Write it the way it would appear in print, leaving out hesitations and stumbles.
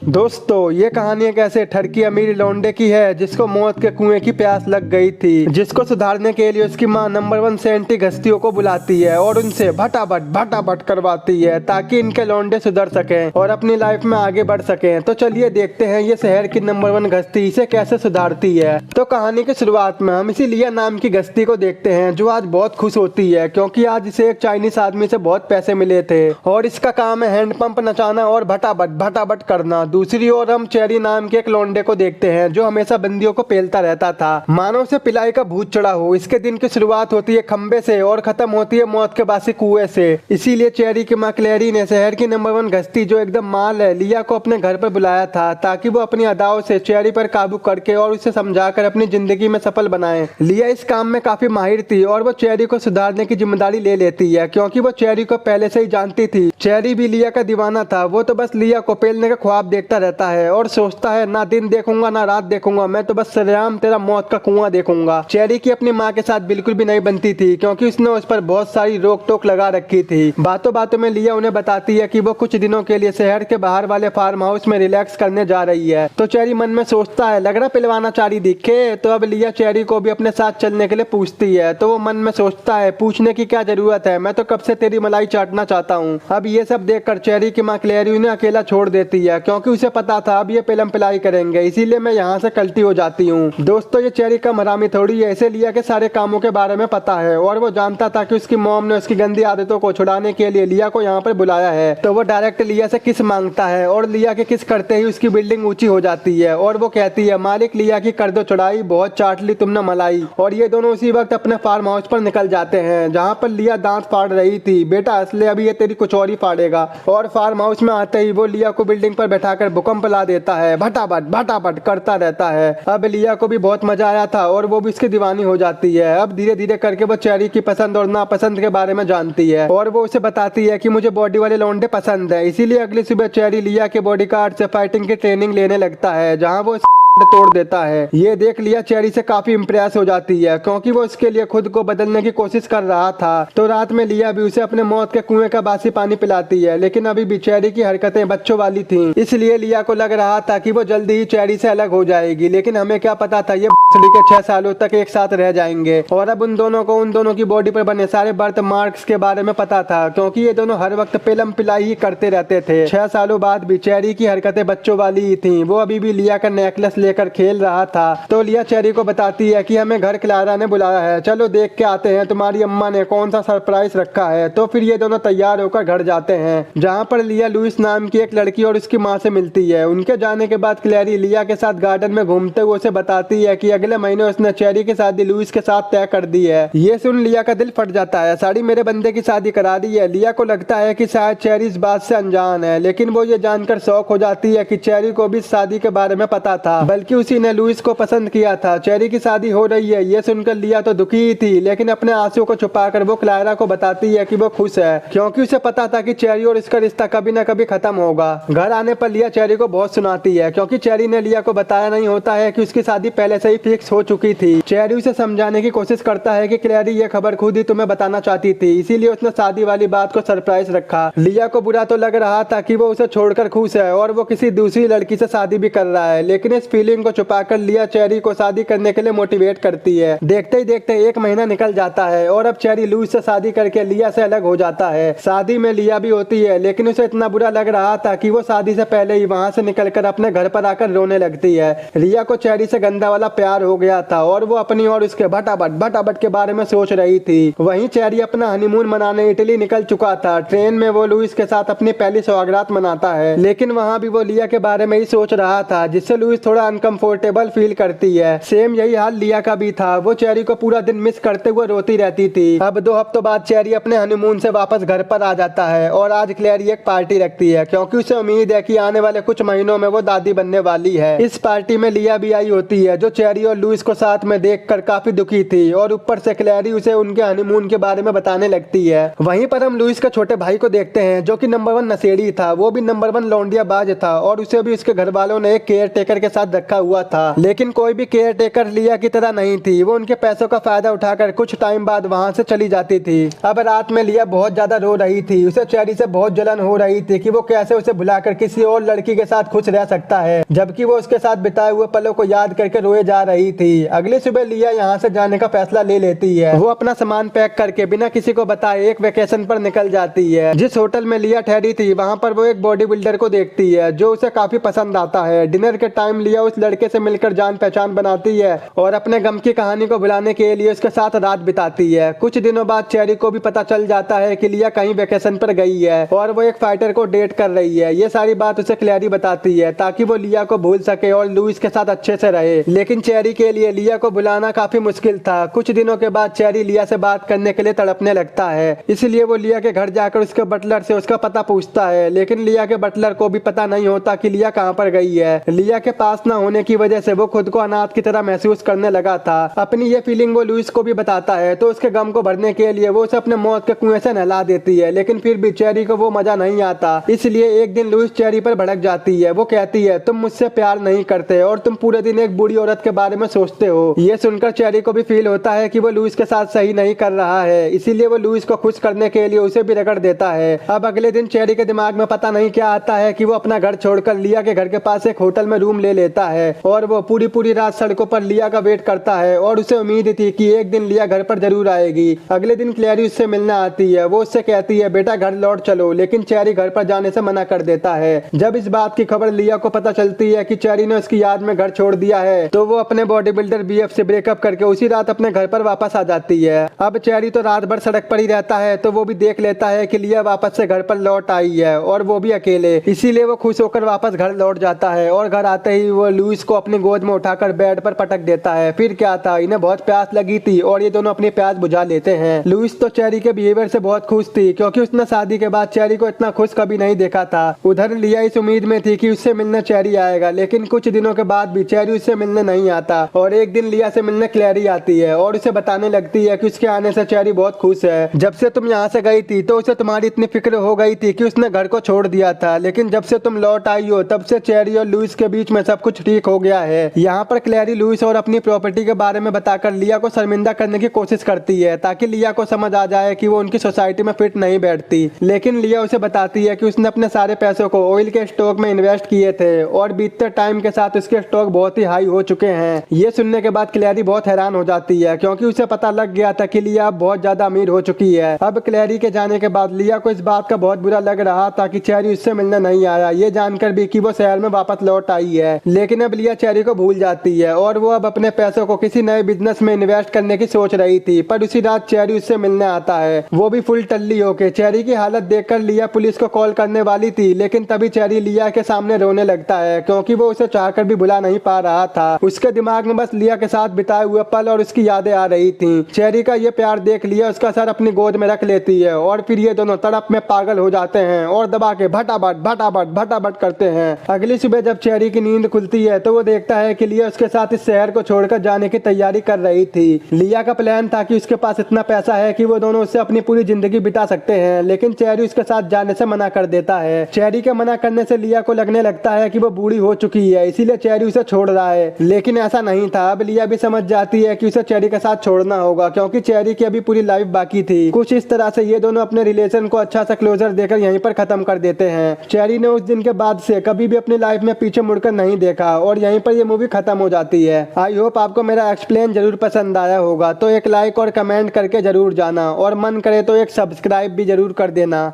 दोस्तों ये कहानी एक ऐसे ठरकी अमीर लौंडे की है जिसको मौत के कुएं की प्यास लग गई थी, जिसको सुधारने के लिए उसकी मां नंबर 1 सेंटी घस्तियों को बुलाती है और उनसे भटाभट करवाती है ताकि इनके लौंडे सुधर सकें और अपनी लाइफ में आगे बढ़ सकें। तो चलिए देखते हैं ये शहर की नंबर 1 घस्ती इसे कैसे सुधारती है। तो कहानी की शुरुआत में हम इसी लिया नाम की घस्ती को देखते हैं जो आज बहुत खुश होती है क्योंकि आज इसे एक चाइनीस आदमी से बहुत पैसे मिले थे और इसका काम है हैंडपंप नचाना और भटाभट करना। दूसरी ओर हम चेरी नाम के एक लौंडे को देखते हैं जो हमेशा बंदियों को पेलता रहता था, मानो उसे पिलाई का भूत चढ़ा हो। इसके दिन की शुरुआत होती है खंबे से और खत्म होती है मौत के बासी कुएं से। इसीलिए चेरी की मां क्लेरी ने शहर की नंबर 1 घस्ती जो एकदम माल है लिया को अपने घर पर बुलाया था ताकि वो अपनी अदाओं से चेरी पर काबू करके और उसे समझाकर अपनी जिंदगी में सफल बनाए। लिया इस काम में काफी माहिर थी और वो चेरी को सुधारने की जिम्मेदारी ले लेती है क्योंकि वो चेरी को पहले से ही जानती थी। चेरी भी लिया का दीवाना था, वो तो बस लिया को पेलने का ख्वाब देखता रहता है और सोचता है ना दिन देखूंगा ना रात देखूंगा, मैं तो बस सरेआम तेरा मौत का कुआं देखूंगा। चेरी की अपनी माँ के साथ बिल्कुल भी नहीं बनती थी क्योंकि उसने उस पर बहुत सारी रोक टोक लगा रखी थी। बातों बातों में लिया उन्हें बताती है कि वो कुछ दिनों के लिए शहर के बाहर वाले फार्म हाउस में रिलैक्स करने जा रही है। तो चेरी मन में सोचता है लग रहा पिलवाना चारी दिखे, तो अब लिया चेरी को भी अपने साथ चलने के लिए पूछती है। तो वो मन में सोचता है पूछने की क्या जरूरत है, मैं तो कब से तेरी मलाई चाटना चाहता हूँ। अब ये सब देखकर चेरी की माँ क्लेरी उन्हें अकेला छोड़ देती है क्योंकि उसे पता था अब ये पेलम पिलाई करेंगे, इसीलिए मैं यहाँ से कल्टी हो जाती हूँ। दोस्तों ये चेरी कम हरामी थोड़ी है, इसे लिया के सारे कामों के बारे में पता है और वो जानता था कि उसकी मॉम ने उसकी गंदी आदतों को छुड़ाने के लिए लिया को यहाँ पर बुलाया है। तो वो डायरेक्ट लिया से किस मांगता है और लिया के किस करते ही उसकी बिल्डिंग ऊंची हो जाती है और वो कहती है मालिक लिया की कर दो चढ़ाई, बहुत चाट ली तुमने मलाई। और ये दोनों उसी वक्त अपने फार्म हाउस पर निकल जाते हैं जहाँ पर लिया दांत फाड़ रही थी। बेटा असले अभी ये तेरी कुछ और ही फाड़ेगा। और फार्म हाउस में आते ही वो लिया को बिल्डिंग पर बैठाकर भूकंप ला देता है, भटाभट करता रहता है। अब लिया को भी बहुत मजा आया था और वो भी इसकी दीवानी हो जाती है। अब धीरे धीरे करके वो चेरी की पसंद और नापसंद के बारे में जानती है और वो उसे बताती है कि मुझे बॉडी वाले लौंडे पसंद है। इसीलिए अगली सुबह चेरी लिया के बॉडीगार्ड से फाइटिंग की ट्रेनिंग लेने लगता है जहाँ वो तोड़ देता है। ये देख लिया चेरी से काफी इम्प्रेस हो जाती है क्योंकि वो इसके लिए खुद को बदलने की कोशिश कर रहा था। तो रात में लिया भी उसे अपने मौत के कुएं का बासी पानी पिलाती है, लेकिन अभी भी चेरी की हरकतें बच्चों वाली थी, इसलिए लिया को लग रहा था कि वो जल्दी ही चेरी से अलग हो जाएगी। लेकिन हमें क्या पता था ये के 6 सालों तक एक साथ रह जाएंगे। और अब उन दोनों की बॉडी पर बने सारे बर्थ मार्क्स के बारे में पता था क्योंकि ये दोनों हर वक्त पेलम पिलाई ही करते रहते थे। 6 सालों बाद भी चेरी की हरकतें बच्चों वाली ही थी। वो अभी भी लिया का नेकलेस लेकर खेल रहा था। तो लिया चेरी को बताती है कि हमें घर क्लारा ने बुलाया है, चलो देख के आते हैं तुम्हारी अम्मा ने कौन सा सरप्राइज रखा है। तो फिर ये दोनों तैयार होकर घर जाते हैं जहाँ पर लिया लुइस नाम की एक लड़की और उसकी माँ से मिलती है। उनके जाने के बाद क्लेरी लिया के साथ गार्डन में घूमते हुए उसे बताती है कि अगले महीने उसने चेरी की शादी लुइस के साथ तय कर दी है। ये सुन लिया का दिल फट जाता है, साड़ी मेरे बंदे की शादी करा दी है। लिया को लगता है कि शायद चेरी इस बात से अनजान है, लेकिन वो ये जानकर शौक हो जाती है कि चेरी को भी शादी के बारे में पता था, बल्कि उसी ने लुइस को पसंद किया था। चेरी की शादी हो रही है ये सुनकर लिया तो दुखी ही थी, लेकिन अपने आंसू को छुपाकर वो क्लारा को बताती है कि वो खुश है क्योंकि उसे पता था कि चेरी और इसका रिश्ता कभी न कभी खत्म होगा। घर आने पर लिया चेरी को बहुत सुनाती है क्योंकि चेरी ने लिया को बताया नहीं होता है कि उसकी शादी पहले से ही फिक्स हो चुकी थी। चेरी उसे समझाने की कोशिश करता है कि क्लेरी ये खबर खुद ही तुम्हें बताना चाहती थी, इसीलिए उसने शादी वाली बात को सरप्राइज रखा। लिया को बुरा तो लग रहा था कि वो उसे छोड़कर खुश है और वो किसी दूसरी लड़की से शादी भी कर रहा है, लेकिन इस फीलिंग को छुपाकर लिया चेरी को शादी करने के लिए मोटिवेट करती है। देखते ही देखते 1 महीना निकल जाता है और अब चेरी लुइस से शादी करके लिया से अलग हो जाता है। शादी में लिया भी होती है, लेकिन उसे इतना बुरा लग रहा था कि वो शादी से पहले ही वहाँ से निकलकर अपने घर पर आकर रोने लगती है। लिया को चेरी से गंदा वाला प्यार हो गया था और वो अपनी और उसके भटाभट के बारे में सोच रही थी। वहीं चेरी अपना हनीमून मनाने इटली निकल चुका था। ट्रेन में वो लुइस के साथ अपनी पहली सौगात मनाता है, लेकिन वहाँ भी वो लिया के बारे में ही सोच रहा था, जिससे लुइस थोड़ा अनकंफर्टेबल फील करती है। सेम यही हाल लिया का भी था, वो चेरी को पूरा दिन मिस करते हुए रोती रहती थी। अब 2 हफ्तों बाद चेरी अपने हनीमून से वापस घर पर आ जाता है और आज क्लेरी एक पार्टी रखती है क्योंकि उसे उम्मीद है कि आने वाले कुछ महीनों में वो दादी बनने वाली है। इस पार्टी में लिया भी आई होती है जो चेरी और लुइस को साथ में देखकर काफी दुखी थी और ऊपर से क्लेरी उसे उनके हनीमून के बारे में बताने लगती है। वहीं पर हम लुइस के छोटे भाई को देखते हैं जो कि नंबर 1 नशेड़ी था। वो भी नंबर 1 लौंडिया बाज था और उसे भी उसके घर वालों ने एक केयर टेकर के साथ रखा हुआ था, लेकिन कोई भी केयर टेकर लिया की तरह नहीं थी। वो उनके पैसों का फायदा उठाकर कुछ टाइम बाद वहाँ से चली जाती थी। अब रात में लिया बहुत ज्यादा रो रही थी। उसे चेरी से बहुत जलन हो रही थी कि वो कैसे उसे भुलाकर किसी और लड़की के साथ खुश रह सकता है, जबकि वो उसके साथ बिताए हुए पलों को याद करके रोए जा रही थी। अगली सुबह लिया यहाँ से जाने का फैसला ले लेती है। वो अपना सामान पैक करके बिना किसी को बताए एक वेकेशन पर निकल जाती है। जिस होटल में लिया ठहरी थी वहाँ पर वो एक बॉडी बिल्डर को देखती है जो उसे काफी पसंद आता है। डिनर के टाइम लिया उस लड़के से मिलकर जान पहचान बनाती है और अपने गम की कहानी को भुलाने के लिए उसके साथ रात बिताती है। कुछ दिनों बाद चेरी को भी पता चल जाता है कि लिया कहीं वेकेशन पर गई है और वो एक फाइटर को डेट कर रही है। ये सारी बात उसे क्लैरी बताती है ताकि वो लिया को भूल सके और लुइस के साथ अच्छे से रहे। लेकिन चेरी के लिए लिया को बुलाना काफी मुश्किल था। कुछ दिनों के बाद चेरी लिया से बात करने के लिए तड़पने लगता है, इसलिए वो लिया के घर जाकर उसके बटलर से उसका पता पूछता है। लेकिन लिया के बटलर को भी पता नहीं होता कि लिया कहाँ पर गई है। लिया के पास न होने की वजह से वो खुद को अनाथ की तरह महसूस करने लगा था। अपनी ये फीलिंग वो लुइस को भी बताता है तो उसके गम को भरने के लिए वो उसे अपने मौत के कुएं से नहला देती है। लेकिन फिर भी चेरी को वो मजा नहीं आता, इसलिए एक दिन लुइस चेरी पर भड़क जाती है। वो कहती है तुम मुझसे प्यार नहीं करते और तुम पूरे दिन एक बूढ़ी औरत के बारे में सोचते हो। ये सुनकर चेरी को भी फील होता है कि वो लुइस के साथ सही नहीं कर रहा है, इसीलिए वो लुइस को खुश करने के लिए उसे भी रगड़ देता है। अब अगले दिन चेरी के दिमाग में पता नहीं क्या आता है कि वो अपना घर छोड़कर लिया के घर के पास एक होटल में रूम ले लेता है और वो पूरी रात सड़कों पर लिया का वेट करता है और उसे उम्मीद थी कि एक दिन लिया घर पर जरूर आएगी। अगले दिन क्लैरी उससे मिलने आती है। वो उससे कहती है बेटा घर लौट चलो, लेकिन चेरी घर पर जाने से मना कर देता है। जब इस बात की खबर लिया को पता चलती है कि चेरी ने उसकी याद में घर छोड़ दिया है तो वो अपने बॉडी बिल्डर बीएफ से ब्रेकअप करके उसी रात अपने घर पर वापस आ जाती है। अब चेरी तो रात भर सड़क पर ही रहता है तो वो भी देख लेता है कि लिया वापस से घर पर लौट आई है और वो भी अकेले, इसीलिए वो खुश होकर वापस घर लौट जाता है और घर आते ही वो लुइस को अपनी गोद में उठाकर बेड पर पटक देता है। फिर क्या था, इन्हें बहुत प्यास लगी थी और ये दोनों अपनी प्यास बुझा लेते हैं। लुइस तो चेरी के बिहेवियर से बहुत खुश थी क्योंकि उसने शादी के बाद चेरी को इतना खुश कभी नहीं देखा था। उधर लिया इस उम्मीद में थी कि उससे मिलने चेरी आएगा, लेकिन कुछ दिनों के बाद भी चेरी उससे मिलने नहीं आता और एक दिन लिया से मिलने क्लैरी आती है और उसे बताने लगती है कि उसके आने से चेरी बहुत खुश है। जब से तुम यहाँ से गई थी तो उसे तुम्हारी इतनी फिक्र हो गई थी कि उसने घर को छोड़ दिया था, लेकिन जब से तुम लौट आई हो तब से चेरी और लुइस के बीच में सब कुछ ठीक हो गया है। यहाँ पर क्लैरी लुइस और अपनी प्रॉपर्टी के बारे में बताकर लिया को शर्मिंदा करने की कोशिश करती है ताकि लिया को समझ आ जाए कि वो उनकी सोसाइटी में फिट नहीं बैठती। लेकिन लिया उसे बताती है कि उसने अपने सारे पैसों को ऑयल के स्टॉक में इन्वेस्ट किए थे और बीतते टाइम के साथ उसके स्टॉक बहुत ही हाई हो चुके हैं। ये सुनने के बाद क्लैरी बहुत हैरान हो जाती है क्योंकि उसे पता लग गया था कि लिया बहुत ज्यादा अमीर हो चुकी है। अब क्लैरी के जाने के बाद लिया को इस बात का बहुत बुरा लग रहा था कि चेरी उससे मिलने नहीं आया, ये जानकर भी कि वो शहर में वापस लौट आई है। लेकिन अब लिया चेरी को भूल जाती है और वो अब अपने पैसों को किसी नए बिजनेस में इन्वेस्ट करने की सोच रही थी। पर उसी रात चेरी उससे मिलने आता है, वो भी फुल टल्ली होके। चेरी की हालत देखकर लिया पुलिस को कॉल करने वाली थी, लेकिन तभी चेरी लिया के सामने रोने लगता है क्योंकि वो उसे चाहकर भी भुला नहीं पा रहा था। उसके दिमाग में बस लिया के साथ बिताए हुए पल और उसकी यादें आ रही थी। चेरी का ये प्यार देख लिया उसका सर अपनी गोद में रख लेती है और फिर ये दोनों तड़प में पागल हो जाते हैं और दबा के भटाभट करते हैं। अगली सुबह जब चेरी की नींद खुलती है तो वो देखता है कि लिया उसके साथ इस शहर को छोड़कर जाने की तैयारी कर रही थी। लिया का प्लान था कि उसके पास इतना पैसा है कि वो दोनों उससे अपनी पूरी जिंदगी बिता सकते हैं, लेकिन चेरी उसके साथ जाने से मना कर देता है। चेरी के मना करने से लिया को लगने लगता है कि वो बूढ़ी हो चुकी है, इसीलिए चेरी उसे छोड़ रहा है। लेकिन ऐसा नहीं था। अब लिया भी समझ जाती है कि उसे चेरी के साथ छोड़ना होगा क्योंकि चेरी की अभी पूरी लाइफ बाकी थी। कुछ इस तरह से ये दोनों अपने रिलेशन को अच्छा सा क्लोजर देकर यहीं पर खत्म कर देते हैं। चेरी ने उस दिन के बाद से कभी भी अपनी लाइफ में पीछे मुड़कर नहीं देखा और यहीं पर ये मूवी खत्म हो जाती है। आई होप आपको मेरा एक्सप्लेन जरूर पसंद आया होगा, तो एक लाइक और कमेंट करके जरूर जाना और मन करे तो एक सब्सक्राइब भी जरूर कर देना।